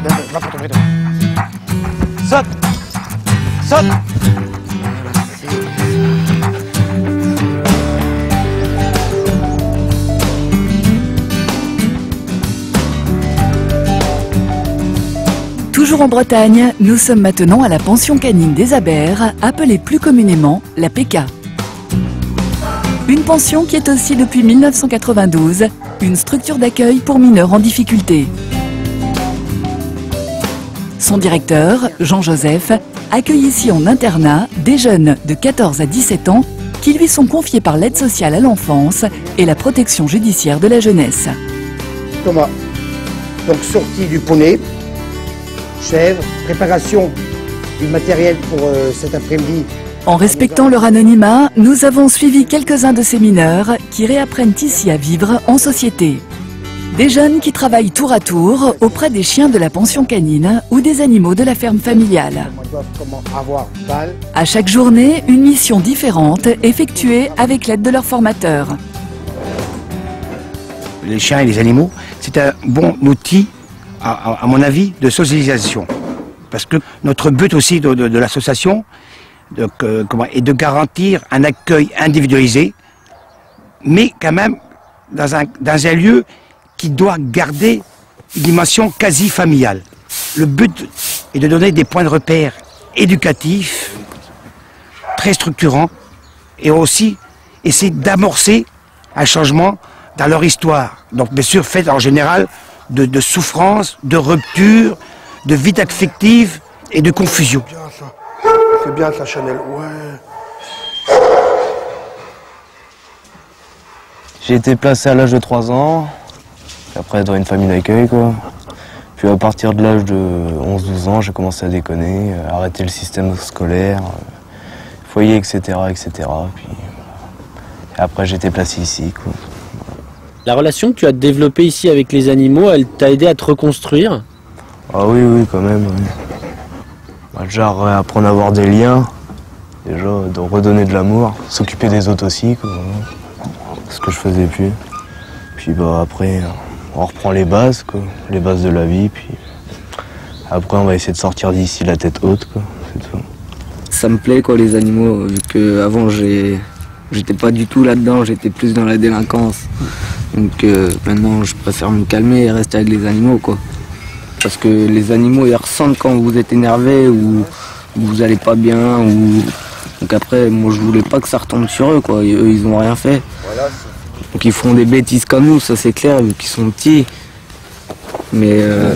Va pas tomber. Saute. Saute. Toujours en Bretagne, nous sommes maintenant à la pension canine des Abers, appelée plus communément la PK. Une pension qui est aussi depuis 1992 une structure d'accueil pour mineurs en difficulté. Son directeur, Jean-Joseph, accueille ici en internat des jeunes de 14 à 17 ans qui lui sont confiés par l'aide sociale à l'enfance et la protection judiciaire de la jeunesse. Thomas, donc sortie du poney, chèvre, préparation du matériel pour cet après-midi. En respectant leur anonymat, nous avons suivi quelques-uns de ces mineurs qui réapprennent ici à vivre en société. Des jeunes qui travaillent tour à tour auprès des chiens de la pension canine ou des animaux de la ferme familiale. À chaque journée, une mission différente effectuée avec l'aide de leurs formateurs. Les chiens et les animaux, c'est un bon outil, à mon avis, de socialisation. Parce que notre but aussi de l'association est de garantir un accueil individualisé, mais quand même dans un lieu qui doit garder une dimension quasi familiale. Le but est de donner des points de repère éducatifs, très structurants, et aussi essayer d'amorcer un changement dans leur histoire. Donc bien sûr fait en général de souffrance, de rupture, de vide affective et de confusion. C'est bien ça, Chanel, ouais. J'ai été placé à l'âge de 3 ans, après dans une famille d'accueil, quoi. Puis à partir de l'âge de 11-12 ans, j'ai commencé à déconner, arrêter le système scolaire, foyer, etc., etc. Puis après j'ai été placé ici, quoi. La relation que tu as développée ici avec les animaux, elle t'a aidé à te reconstruire? Ah oui, oui, quand même, oui. Déjà apprendre à avoir des liens, déjà de redonner de l'amour, s'occuper des autres aussi, quoi, ce que je faisais plus. Puis bah après on reprend les bases, quoi, les bases de la vie, puis après on va essayer de sortir d'ici la tête haute, quoi, c'est tout. Ça me plaît, quoi, les animaux, vu qu'avant j'étais pas du tout là-dedans, j'étais plus dans la délinquance. Donc maintenant je préfère me calmer et rester avec les animaux, quoi. Parce que les animaux, ils ressentent quand vous êtes énervé ou vous allez pas bien. Donc après, moi je voulais pas que ça retombe sur eux, quoi. Eux, ils ont rien fait. Donc ils feront des bêtises comme nous, ça c'est clair, vu qu'ils sont petits. Mais il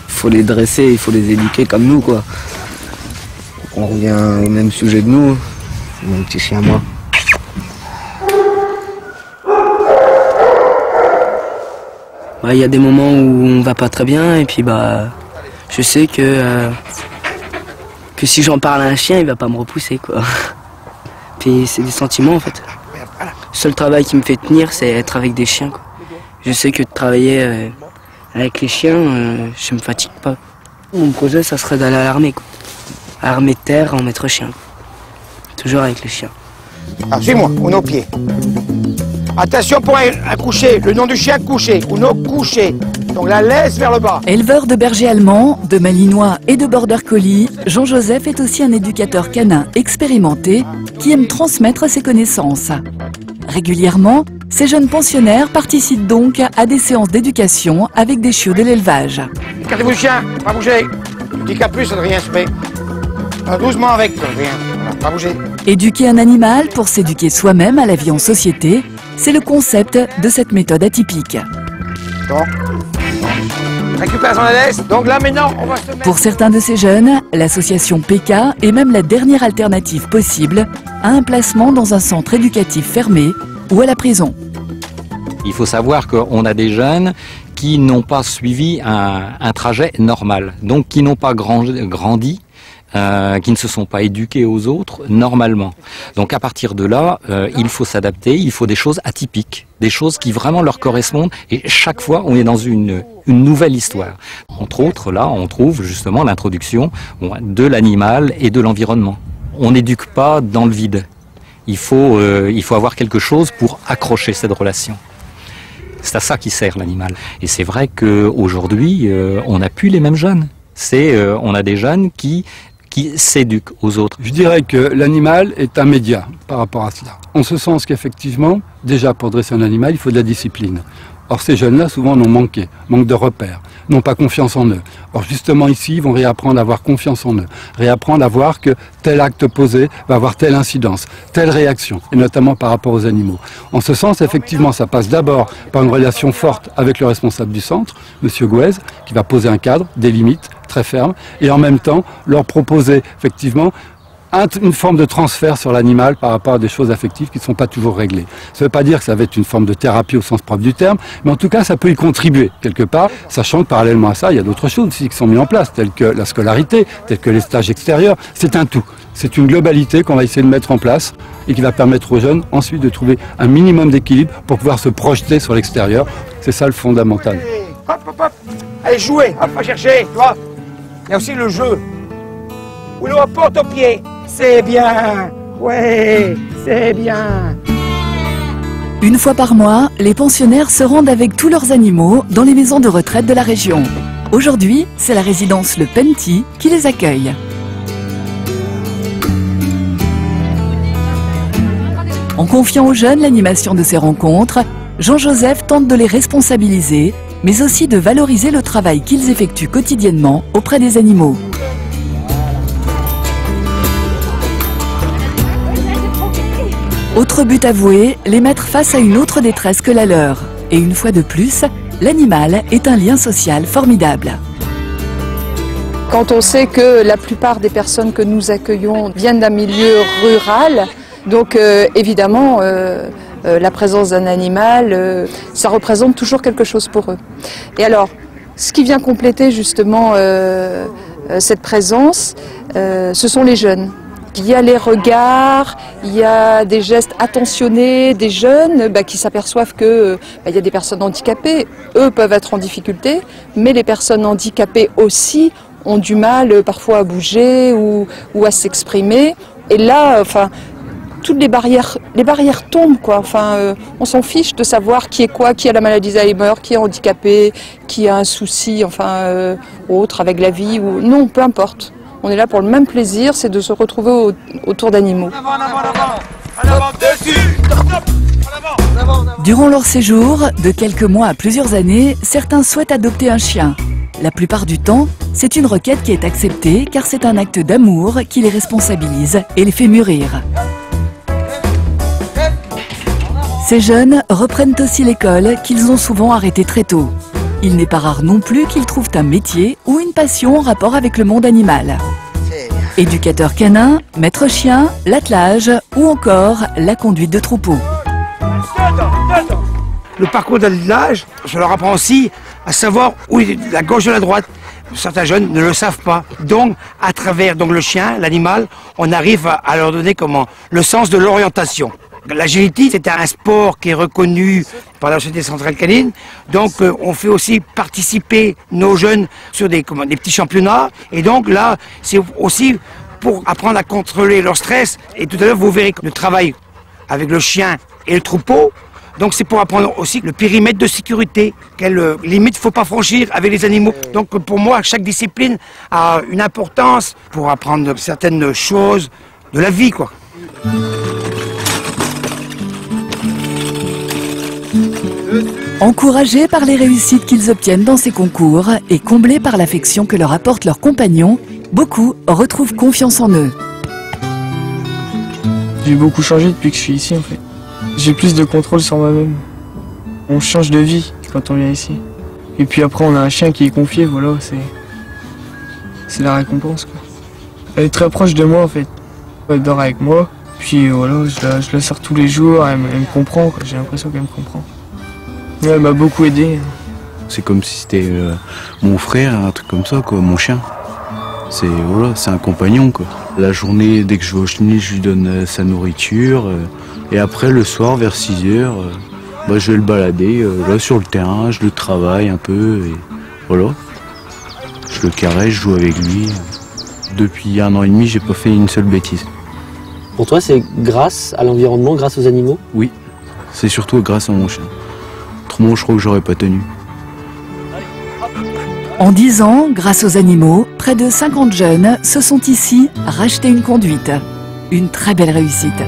faut les dresser, il faut les éduquer comme nous, quoi. Donc on revient au même sujet de nous, mon petit chien, moi. Il y a des moments où on va pas très bien et puis bah je sais que si j'en parle à un chien, il va pas me repousser, quoi. Puis c'est des sentiments en fait. Le seul travail qui me fait tenir, c'est être avec des chiens, quoi. Je sais que de travailler avec les chiens, je me fatigue pas. Mon projet, ça serait d'aller à l'armée, quoi. À l'armée de terre, en maître chien. Toujours avec les chiens. Ah, suis-moi, on est au pied. Attention pour un coucher, le nom du chien couché, ou non couché. Donc la laisse vers le bas. Éleveur de bergers allemands, de malinois et de border collie, Jean-Joseph est aussi un éducateur canin expérimenté qui aime transmettre ses connaissances. Régulièrement, ces jeunes pensionnaires participent donc à des séances d'éducation avec des chiots de l'élevage. Écartez-vous le chien, pas bouger. Dis qu'à plus, ça ne rien se fait. Doucement avec, rien. Voilà, pas bouger. Éduquer un animal pour s'éduquer soi-même à la vie en société, c'est le concept de cette méthode atypique. Bon. Récupère son laisse. Donc là maintenant, on va se mettre... Pour certains de ces jeunes, l'association PK est même la dernière alternative possible à un placement dans un centre éducatif fermé ou à la prison. Il faut savoir qu'on a des jeunes qui n'ont pas suivi un trajet normal, donc qui n'ont pas grandi, qui ne se sont pas éduqués aux autres normalement. Donc à partir de là, il faut s'adapter, il faut des choses atypiques, des choses qui vraiment leur correspondent, et chaque fois on est dans une nouvelle histoire. Entre autres, là, on trouve justement l'introduction de l'animal et de l'environnement. On n'éduque pas dans le vide. Il faut avoir quelque chose pour accrocher cette relation. C'est à ça qui sert l'animal. Et c'est vrai qu'aujourd'hui, on n'a plus les mêmes jeunes. On a des jeunes qui s'éduquent aux autres. Je dirais que l'animal est un média par rapport à cela. En ce sens qu'effectivement, déjà pour dresser un animal, il faut de la discipline. Or ces jeunes-là, souvent, en ont manqué, manquent de repères, n'ont pas confiance en eux. Or justement ici, ils vont réapprendre à avoir confiance en eux, réapprendre à voir que tel acte posé va avoir telle incidence, telle réaction, et notamment par rapport aux animaux. En ce sens, effectivement, ça passe d'abord par une relation forte avec le responsable du centre, Monsieur Gouez, qui va poser un cadre, des limites très fermes, et en même temps leur proposer effectivement une forme de transfert sur l'animal par rapport à des choses affectives qui ne sont pas toujours réglées. Ça ne veut pas dire que ça va être une forme de thérapie au sens propre du terme, mais en tout cas ça peut y contribuer quelque part, sachant que parallèlement à ça, il y a d'autres choses aussi qui sont mises en place, telles que la scolarité, telles que les stages extérieurs. C'est un tout. C'est une globalité qu'on va essayer de mettre en place et qui va permettre aux jeunes ensuite de trouver un minimum d'équilibre pour pouvoir se projeter sur l'extérieur. C'est ça le fondamental. Hop, hop, hop. Allez, jouer, hop, va chercher, tu vois. Il y a aussi le jeu. Ou le porte au pied. C'est bien. Ouais, c'est bien. Une fois par mois, les pensionnaires se rendent avec tous leurs animaux dans les maisons de retraite de la région. Aujourd'hui, c'est la résidence Le Penty qui les accueille. En confiant aux jeunes l'animation de ces rencontres, Jean-Joseph tente de les responsabiliser, mais aussi de valoriser le travail qu'ils effectuent quotidiennement auprès des animaux. Autre but avoué, les mettre face à une autre détresse que la leur. Et une fois de plus, l'animal est un lien social formidable. Quand on sait que la plupart des personnes que nous accueillons viennent d'un milieu rural, donc évidemment la présence d'un animal, ça représente toujours quelque chose pour eux. Et alors, ce qui vient compléter justement cette présence, ce sont les jeunes. Il y a les regards, il y a des gestes attentionnés des jeunes qui s'aperçoivent que il y a des personnes handicapées. Eux peuvent être en difficulté, mais les personnes handicapées aussi ont du mal parfois à bouger ou à s'exprimer. Et là, enfin, toutes les barrières tombent, quoi. Enfin, on s'en fiche de savoir qui est quoi, qui a la maladie d'Alzheimer, qui est handicapé, qui a un souci, enfin, autre avec la vie ou non, peu importe. On est là pour le même plaisir, c'est de se retrouver autour d'animaux. Durant leur séjour, de quelques mois à plusieurs années, certains souhaitent adopter un chien. La plupart du temps, c'est une requête qui est acceptée car c'est un acte d'amour qui les responsabilise et les fait mûrir. Ces jeunes reprennent aussi l'école qu'ils ont souvent arrêtée très tôt. Il n'est pas rare non plus qu'ils trouvent un métier ou une passion en rapport avec le monde animal. Éducateur canin, maître chien, l'attelage ou encore la conduite de troupeau. Le parcours d'attelage, je leur apprends aussi à savoir où est la gauche de la droite. Certains jeunes ne le savent pas. Donc, à travers le chien, l'animal, on arrive à leur donner le sens de l'orientation. L'agility, c'est un sport qui est reconnu par la Société centrale canine. Donc, on fait aussi participer nos jeunes sur des petits championnats. Et donc là, c'est aussi pour apprendre à contrôler leur stress. Et tout à l'heure, vous verrez que le travail avec le chien et le troupeau, donc c'est pour apprendre aussi le périmètre de sécurité, quelle limite il ne faut pas franchir avec les animaux. Donc pour moi, chaque discipline a une importance pour apprendre certaines choses de la vie, quoi. Encouragés par les réussites qu'ils obtiennent dans ces concours et comblés par l'affection que leur apportent leurs compagnons, beaucoup retrouvent confiance en eux. J'ai beaucoup changé depuis que je suis ici en fait. J'ai plus de contrôle sur moi-même. On change de vie quand on vient ici. Et puis après on a un chien qui est confié, voilà, c'est la récompense quoi. Elle est très proche de moi en fait. Elle dort avec moi. Puis voilà, je la sors tous les jours, elle me comprend, j'ai l'impression qu'elle me comprend. Ouais, elle m'a beaucoup aidé. C'est comme si c'était mon frère, un truc comme ça, quoi, mon chien. C'est un compagnon, quoi. La journée, dès que je vais au chenil, je lui donne sa nourriture. Et après, le soir, vers 6h, je vais le balader là sur le terrain, je le travaille un peu. Et voilà. Je le caresse, je joue avec lui. Depuis 1 an et demi, j'ai pas fait une seule bêtise. Pour toi, c'est grâce à l'environnement, grâce aux animaux? Oui, c'est surtout grâce à mon chien. autrement je crois que j'aurais pas tenu. En 10 ans, grâce aux animaux, près de 50 jeunes se sont ici rachetés une conduite. Une très belle réussite.